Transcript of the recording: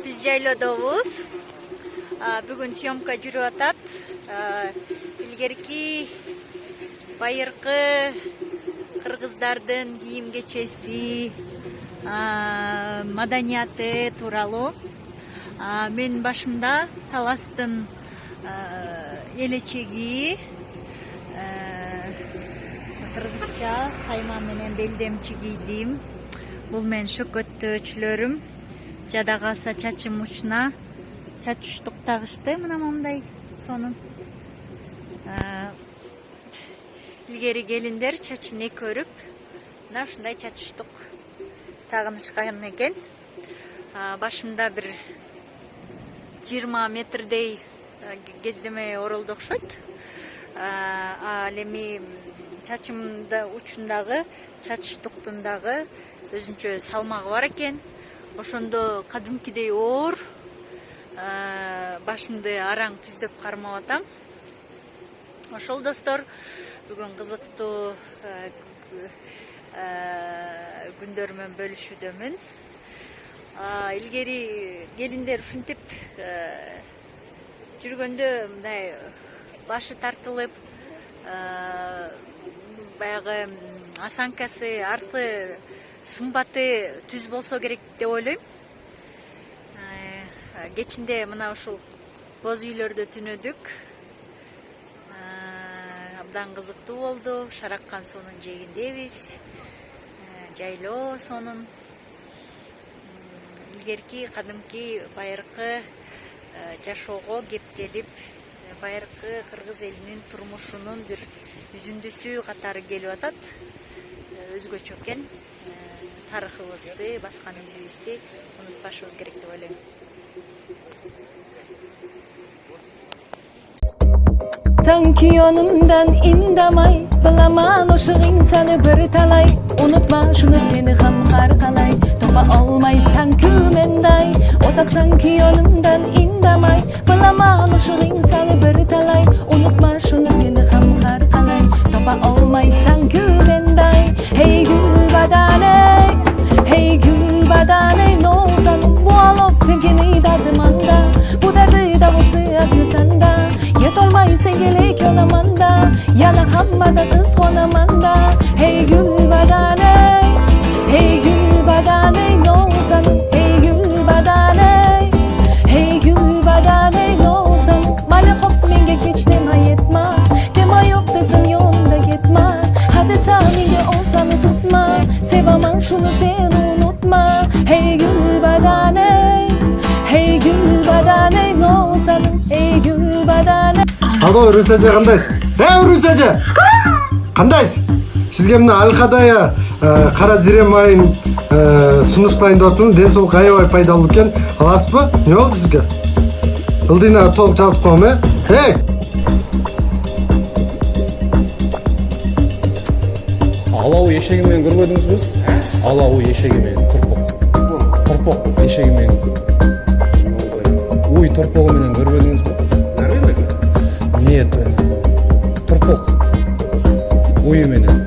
Биз жайлоодобуз. Бүгүн съемка жүрүп атат. Илгерки байыркы кыргыздардын кийим кечеси, маданияты тууралуу. Мен башымда Таластын элечеги, кыргызча сайма менен белдемчи кийдим. Бул менин шөкөттөөчүлөрүм. Жада калса чачым учуна чач уштук тагышты. Мына момундай сонун. Илгери келиндер чачын эки өрүп, мына ушундай чач уштук тагынышкан экен. Башымда бир 20 метрдей кездеме оролду окшойт. Ал эми чачымда учундагы, чач уштуктун дагы өзүнчө салмагы бар экен. Ошондо кадимкидей оор. Башымды араң түздөп кармап атам. Ошол достор, бүгүн кызыктуу күндөр менен бөлүшүүдөмүн. Илгери келиндер ушинтип жүргөндө мындай башы тартылып, баягы осанкасы, арты сымбаты түз болсо керек деп ойлойм. Кечинде мына ушул боз үйлөрдө түнөдүк. Абдан кызыктуу болду. Шараккан сонун жээгиндебиз. Жайлоо сонун. Илгерки кадимки байыркы жашоого кептелип, байыркы кыргыз элинин турмушунун бир үзүндүсү катары келип атат. Өзгөчө экен. Тарыхыбызды, баскан изибизди унутпашыбыз керек деп ойлойм. Sanki yanımdan indamay, bilaman oşuq insanı bir talay. Unutma şunu seni ham harqalay, topa olmaysan kümenday. Ota sanki yanımdan indamay, bilaman oşuq insanı bir talay. Unutma şunu seni ham harqalay, topa olmaysan kümenday. Hey gül badaney, hey gül badaney, nozanım bu alop sevgini dardımanda. Bu derdi da bu sıyasını sanda. Yet olmayı sen gelek yolamanda, yana hammada kız konamanda. Hey gül badaney, hey gül badaney, nozanım. Hey gül badaney, hey gül badaney, nozanım. Mali hop menge geç dema yetma, dema yok desem yolunda gitma. Hadi sen menge olsanı tutma, sevaman şunu sen unutma. Hey gül badaney, hey gül badaney, nozanım. Hey gül badaney. Алло, Русажа, кандайсың? Русажа! Кандайсың? Сизге мына Алкадая кара зирем айын сунуштайын деп атам. Ден соолук аябай пайдалуу экен. Аласызбы? Не болду сизге? Ылдыйна толук жазып коем, Алау эшеги менен көрбөдүңүзбү? Алау эшеги менен торпок эшеги менен. Уй торпогу менен көрбөдүңүзбү? Нет, торпок уyu менен.